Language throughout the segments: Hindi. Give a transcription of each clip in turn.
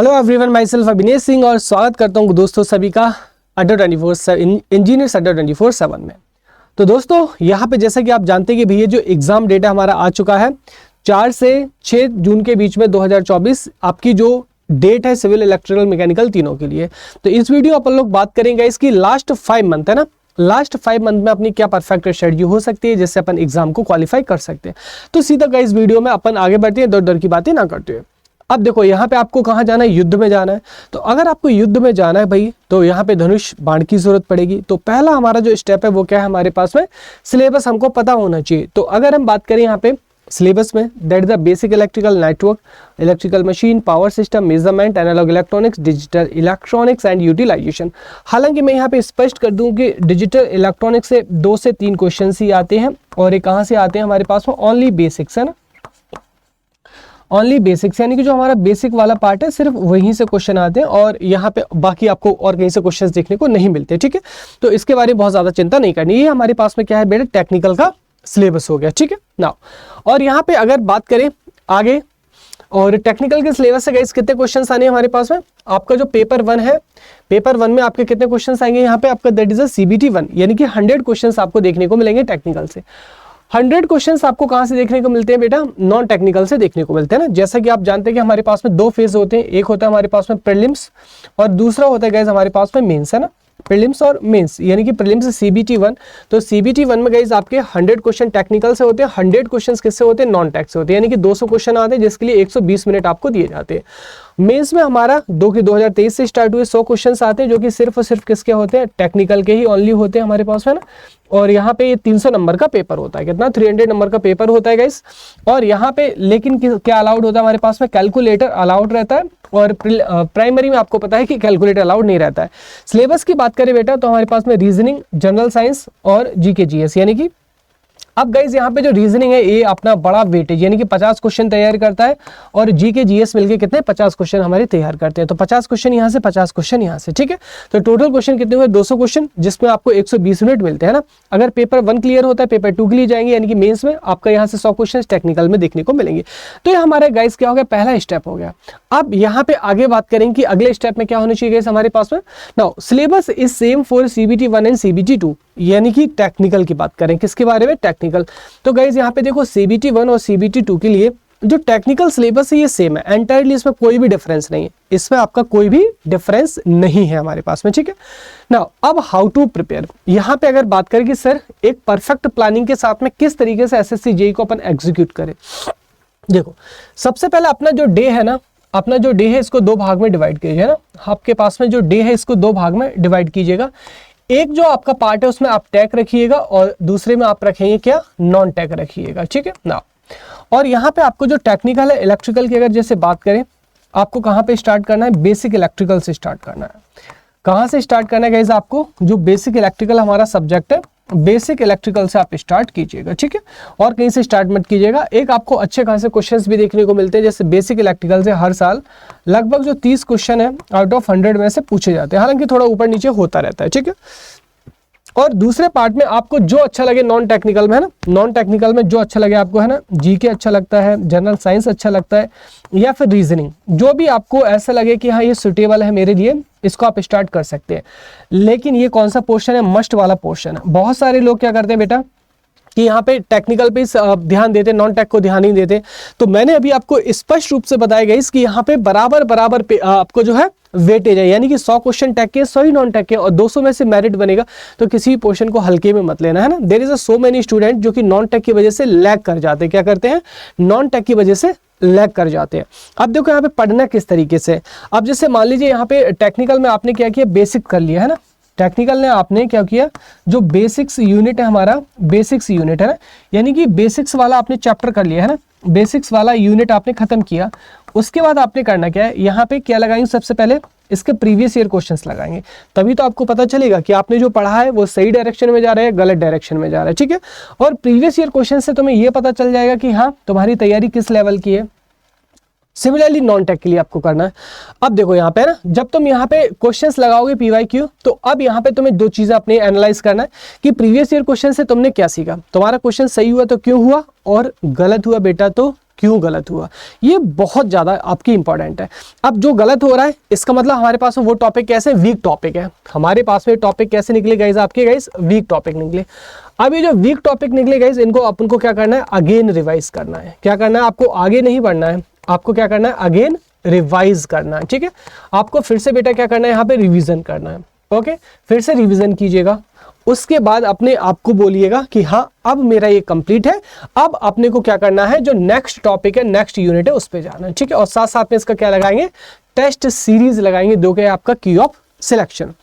Hello everyone, my self Abhinesh Singh और स्वागत करता हूँ दोस्तों सभी का अड्डा 24/7 इंजीनियर्स अड्डा 24/7 में। तो दोस्तों यहाँ पे जैसा कि आप जानते हैं कि भैया जो एग्जाम डेटा हमारा आ चुका है 4 से 6 जून के बीच में 2024 आपकी जो डेट है सिविल इलेक्ट्रिकल मैकेनिकल तीनों के लिए। तो इस वीडियो अपन लोग बात करेंगे इसकी लास्ट 5 मंथ है ना, लास्ट 5 मंथ में अपनी क्या परफेक्ट स्ट्रेटजी हो सकती है जिससे अपन एग्जाम को क्वालिफाई कर सकते हैं। तो सीधा गाइस वीडियो में अपन आगे बढ़ते हैं, दर दर की बातें ना करते हुए। अब देखो यहाँ पे आपको कहाँ जाना है, युद्ध में जाना है। तो अगर आपको युद्ध में जाना है भाई तो यहाँ पे धनुष बाण की जरूरत पड़ेगी। तो पहला हमारा जो स्टेप है वो क्या है, हमारे पास में सिलेबस हमको पता होना चाहिए। तो अगर हम बात करें यहाँ पे सिलेबस में, that is the basic electrical network, electrical machine, power system, measurement, analog electronics, digital electronics and utilization. हालांकि मैं यहाँ पे स्पष्ट कर दूं कि डिजिटल इलेक्ट्रॉनिक्स से 2 से 3 क्वेश्चन ही आते हैं और ये कहाँ से आते हैं हमारे पास में, ओनली बेसिक्स है ना, ओनली बेसिक्स, यानी कि जो हमारा बेसिक वाला पार्ट है सिर्फ वहीं से क्वेश्चन आते हैं और यहाँ पे बाकी आपको और कहीं से क्वेश्चंस देखने को नहीं मिलते। ठीक है, तो इसके बारे में बहुत ज्यादा चिंता नहीं करनी। ये हमारे पास में क्या है बेटा, टेक्निकल का सिलेबस हो गया। ठीक है ना, और यहाँ पे अगर बात करें आगे और टेक्निकल के सिलेबस से गाइस कितने क्वेश्चंस आने हैं हमारे पास में, आपका जो पेपर 1 है, पेपर 1 में आपके कितने क्वेश्चंस आएंगे यहाँ पे, आपका दैट इज CBT 1, यानी कि 100 क्वेश्चंस आपको देखने को मिलेंगे टेक्निकल से। 100 क्वेश्चंस आपको कहां से देखने को मिलते हैं बेटा, नॉन टेक्निकल से देखने को मिलते हैं ना। जैसा कि आप जानते हैं कि हमारे पास में 2 फेज होते हैं, एक होता है हमारे पास में प्रीलिम्स और दूसरा होता है गाइस हमारे पास में मेंस है ना, प्रीलिम्स और मेंस, यानी कि प्रीलिम्स CBT 1। तो CBT 1 में गाइस आपके 100 क्वेश्चन टेक्निकल से होते हैं, 100 क्वेश्चन किससे होते हैं, नॉन टेक से होते हैं, यानी कि 200 क्वेश्चन आते हैं जिसके लिए 120 मिनट आपको दिए जाते हैं। मेंस में हमारा 2023 से स्टार्ट हुए 100 क्वेश्चन आते हैं जो कि सिर्फ और सिर्फ किसके होते हैं, टेक्निकल के ही ओनली होते हैं हमारे पास में ना। और यहाँ पे ये 300 नंबर का पेपर होता है, कितना 300 नंबर का पेपर होता है गाइस। और यहाँ पे लेकिन क्या अलाउड होता है हमारे पास में, कैलकुलेटर अलाउड रहता है और प्राइमरी में आपको पता है कि कैलकुलेटर अलाउड नहीं रहता है। सिलेबस की बात करें बेटा तो हमारे पास में रीजनिंग, जनरल साइंस और GK GS, यानी कि अब गाइज यहाँ पे जो रीजनिंग है ये अपना बड़ा वेटेज यानी कि 50 क्वेश्चन तैयार करता है और GK GS मिलके कितने 50 क्वेश्चन हमारे तैयार करते हैं। तो 50 क्वेश्चन यहाँ से, 50 क्वेश्चन यहाँ से। ठीक है, तो टोटल क्वेश्चन कितने हुए, 200 क्वेश्चन, जिसमें आपको 120 मिनट मिलते हैं ना। अगर पेपर 1 क्लियर होता है पेपर 2 के लिए जाएंगे, यानी कि मेंस में आपका यहाँ से 100 क्वेश्चन टेक्निकल में देखने को मिलेंगे। तो ये हमारा गाइज क्या हो गया, पहला स्टेप हो गया। अब यहाँ पे आगे बात करेंगे कि अगले स्टेप में क्या होना चाहिए गाइज हमारे पास में। Now syllabus is same for CBT 1 and CBT 2, यानी कि टेक्निकल की बात करें, किसके बारे में, टेक्निकल। तो गाइज यहाँ पे देखो CBT 1 और CBT 2 के लिए जो टेक्निकल सिलेबस है ये सेम है एंटायरली, इसमें कोई भी डिफरेंस नहीं है, इसमें आपका कोई भी डिफरेंस नहीं है हमारे पास में। ठीक है ना, अब हाउ टू प्रिपेयर, यहाँ पे अगर बात करें कि सर एक परफेक्ट प्लानिंग के साथ में किस तरीके से SSC JEE को अपन एग्जीक्यूट करें। देखो सबसे पहले अपना जो डे है ना, अपना जो डे है इसको 2 भाग में डिवाइड कीजिए ना। आपके पास में जो डे है इसको 2 भाग में डिवाइड कीजिएगा। एक जो आपका पार्ट है उसमें आप टेक रखिएगा और दूसरे में आप रखेंगे क्या, नॉन टेक रखिएगा। ठीक है ना, और यहाँ पे आपको जो टेक्निकल है इलेक्ट्रिकल की अगर जैसे बात करें, आपको कहाँ पे स्टार्ट करना है, बेसिक इलेक्ट्रिकल से स्टार्ट करना है। कहाँ से स्टार्ट करना है गाइस, आपको जो बेसिक इलेक्ट्रिकल हमारा सब्जेक्ट है, बेसिक इलेक्ट्रिकल से आप स्टार्ट कीजिएगा। ठीक है, और कहीं से स्टार्ट मत कीजिएगा। एक आपको अच्छे खासे क्वेश्चंस भी देखने को मिलते हैं, जैसे बेसिक इलेक्ट्रिकल से हर साल लगभग जो 30 क्वेश्चन है आउट ऑफ 100 में से पूछे जाते हैं, हालांकि थोड़ा ऊपर नीचे होता रहता है। ठीक है, और दूसरे पार्ट में आपको जो अच्छा लगे नॉन टेक्निकल में है ना, नॉन टेक्निकल में जो अच्छा लगे आपको है ना, GK अच्छा लगता है, जनरल साइंस अच्छा लगता है या फिर रीजनिंग, जो भी आपको ऐसा लगे कि हाँ ये सुटेबल है मेरे लिए, इसको आप स्टार्ट कर सकते हैं। लेकिन ये कौन सा पोर्शन है, मस्ट वाला पोर्शन है। बहुत सारे लोग क्या करते हैं बेटा कि यहाँ पे टेक्निकल पे ध्यान देते, नॉन टेक को ध्यान नहीं देते। तो मैंने अभी आपको स्पष्ट रूप से बताया गया कि यहाँ पे बराबर बराबर पे आपको जो है वेटेज है, यानी कि 100 क्वेश्चन टेक के, 100 ही नॉन टेक के और 200 में से मेरिट बनेगा। तो किसी भी पोर्शन को हल्के में मत लेना है ना। There is so many student जो कि नॉन टेक की वजह से लैग कर जाते हैं, क्या करते हैं, नॉन टेक की वजह से लैग कर जाते हैं। अब देखो यहाँ पे पढ़ना किस तरीके से, अब जैसे मान लीजिए यहाँ पे टेक्निकल में आपने क्या किया, बेसिक कर लिया है ना। टेक्निकल ने आपने क्या किया, जो बेसिक्स यूनिट है हमारा, बेसिक्स यूनिट है ना, यानी कि बेसिक्स वाला आपने चैप्टर कर लिया है ना, बेसिक्स वाला यूनिट आपने खत्म किया। उसके बाद आपने करना क्या है, यहाँ पे क्या लगाएंगे, सबसे पहले इसके प्रीवियस ईयर क्वेश्चंस लगाएंगे, तभी तो आपको पता चलेगा कि आपने जो पढ़ा है वो सही डायरेक्शन में जा रहा है, गलत डायरेक्शन में जा रहा है। ठीक है, और प्रीवियस ईयर क्वेश्चन से तुम्हें ये पता चल जाएगा कि हाँ तुम्हारी तैयारी किस लेवल की है। सिमिलरली नॉन टेक के लिए आपको करना है। अब देखो यहाँ पे ना, जब तुम यहाँ पे क्वेश्चंस लगाओगे PYQ, तो अब यहाँ पे तुम्हें 2 चीजें अपने एनालाइज करना है कि प्रीवियस ईयर क्वेश्चन से तुमने क्या सीखा, तुम्हारा क्वेश्चन सही हुआ तो क्यों हुआ और गलत हुआ बेटा तो क्यों गलत हुआ, ये बहुत ज़्यादा आपकी इंपॉर्टेंट है। अब जो गलत हो रहा है इसका मतलब हमारे पास वो टॉपिक कैसे वीक टॉपिक है, हमारे पास में टॉपिक कैसे निकले गाइस, आपके गाइस वीक टॉपिक निकले। अब ये जो वीक टॉपिक निकले गाइस, इनको अपन को क्या करना है, अगेन रिवाइज करना है। क्या करना है, आपको आगे नहीं बढ़ना है, आपको क्या करना है, अगेन रिवाइज करना है। ठीक है, आपको फिर से बेटा क्या करना है, यहाँ पे रिवीजन करना है। ओके, फिर से रिवीजन कीजिएगा, उसके बाद अपने आप को बोलिएगा कि हाँ अब मेरा ये कंप्लीट है, अब अपने को क्या करना है, जो नेक्स्ट टॉपिक है, नेक्स्ट यूनिट है, उस पे जाना है। ठीक है, और साथ साथ में इसका क्या लगाएंगे, टेस्ट सीरीज लगाएंगे, जो कि आपका की ऑफ सिलेक्शन।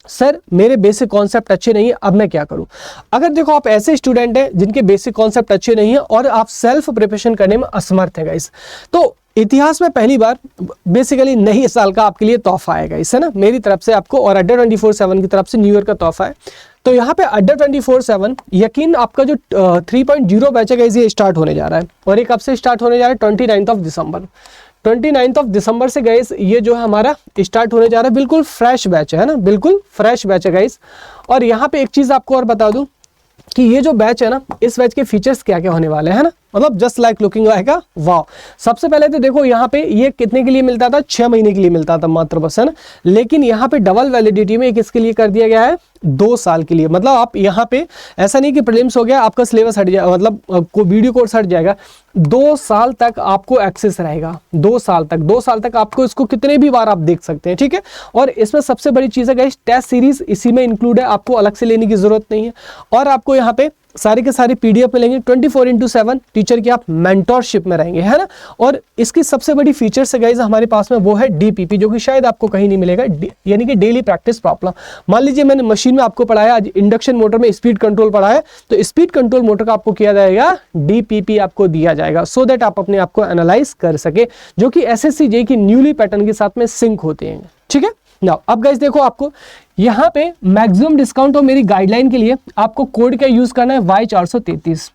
सर मेरे बेसिक कॉन्सेप्ट अच्छे नहीं है, अब मैं क्या करूं? अगर देखो आप ऐसे स्टूडेंट हैं जिनके बेसिक कॉन्सेप्ट अच्छे नहीं है और आप सेल्फ प्रिपरेशन करने में असमर्थ है गाइस, तो इतिहास में पहली बार बेसिकली नई साल का आपके लिए तोहफा आएगा, इससे ना मेरी तरफ से आपको और अड्डा 24/7 की तरफ से न्यू ईयर का तोहफा है। तो यहाँ पे अड्डा 24/7 यकीन आपका जो 3.0 बैच है गाइस, ये स्टार्ट होने जा रहा है। और ये कब से स्टार्ट होने जा रहा है, 29 दिसंबर। 29 दिसंबर से गाइस ये जो है हमारा स्टार्ट होने जा रहा है, बिल्कुल फ्रेश बैच है ना, बिल्कुल फ्रेश बैच है गाइस। और यहाँ पे एक चीज आपको और बता दूं कि ये जो बैच है ना, इस बैच के फीचर्स क्या क्या होने वाले हैं ना, मतलब जस्ट लाइक लुकिंग आएगा वाह। सबसे पहले तो देखो यहाँ पे ये कितने के लिए मिलता था, 6 महीने के लिए मिलता था मात्र बस, है ना। लेकिन यहाँ पे डबल वैलिडिटी में किसके लिए कर दिया गया है, 2 साल के लिए। मतलब आप यहाँ पे ऐसा नहीं कि प्रीलिम्स हो गया आपका सिलेबस हट जाएगा, मतलब वीडियो कोर्स हट जाएगा, 2 साल तक आपको एक्सेस रहेगा। 2 साल तक आपको इसको कितने भी बार आप देख सकते हैं। ठीक है, और इसमें सबसे बड़ी चीज है गाइस, टेस्ट सीरीज इसी में इंक्लूड है, आपको अलग से लेने की जरूरत नहीं है। और आपको यहाँ पे सारे के सारे पीडीएफ मिलेंगे, 24/7 टीचर की आप मेंटोरशिप में रहेंगे, है ना। और इसकी सबसे बड़ी फीचर से गाइस हमारे पास में वो है डीपीपी, जो कि शायद आपको कहीं नहीं मिलेगा, यानी कि डेली प्रैक्टिस प्रॉब्लम। मान लीजिए मैंने मशीन में आपको पढ़ाया, आज इंडक्शन मोटर में स्पीड कंट्रोल पढ़ाया, तो स्पीड कंट्रोल मोटर का आपको किया जाएगा डीपीपी, आपको दिया जाएगा, सो दैट आप अपने आप को एनालाइज कर सके, जो कि एसएससी जेईई की न्यूली पैटर्न के साथ में सिंक होते हैं। ठीक है, नाउ अब गाइस देखो, आपको यहाँ पे मैक्सिमम डिस्काउंट और मेरी गाइडलाइन के लिए आपको कोड का यूज करना है Y433।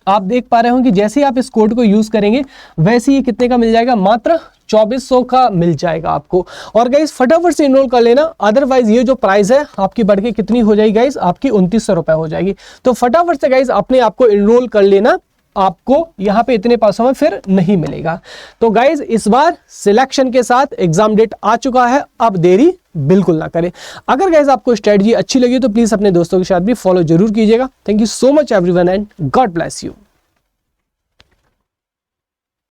आप देख पा रहे हो कि जैसे ही आप इस कोड को यूज करेंगे वैसे ही कितने का मिल जाएगा, मात्र 2400 का मिल जाएगा आपको। और गाइस फटाफट से इनरोल कर लेना, अदरवाइज ये जो प्राइस है आपकी बढ़ के कितनी हो जाएगी गाइस, आपकी 2900 रुपए हो जाएगी। तो फटाफट से गाइस अपने आप को इनरोल कर लेना, आपको यहाँ पे इतने पैसों में फिर नहीं मिलेगा। तो गाइज इस बार सिलेक्शन के साथ एग्जाम डेट आ चुका है, अब देरी बिल्कुल ना करें। अगर गाइज आपको स्ट्रेटजी अच्छी लगी तो प्लीज अपने दोस्तों के साथ भी फॉलो जरूर कीजिएगा। Thank you so much everyone and God bless you.